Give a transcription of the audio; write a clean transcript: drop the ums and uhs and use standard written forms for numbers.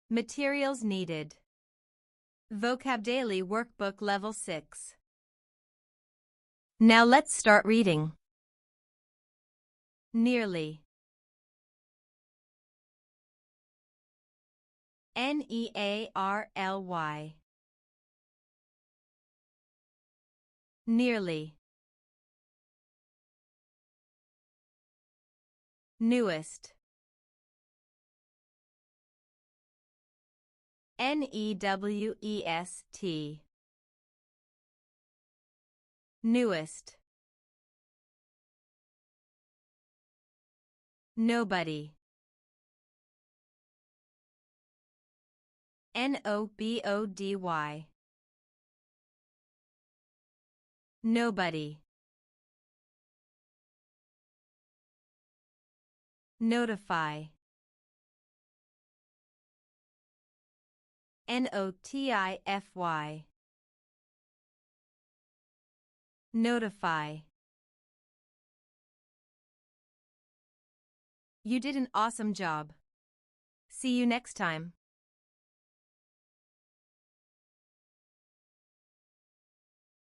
Materials needed. VocabDaily Workbook Level 6. Now let's start reading. Nearly. Nearly. Nearly. Newest. Newest. Newest. Nobody. Nobody. Nobody. Notify. Notify. Notify. You did an awesome job. See you next time.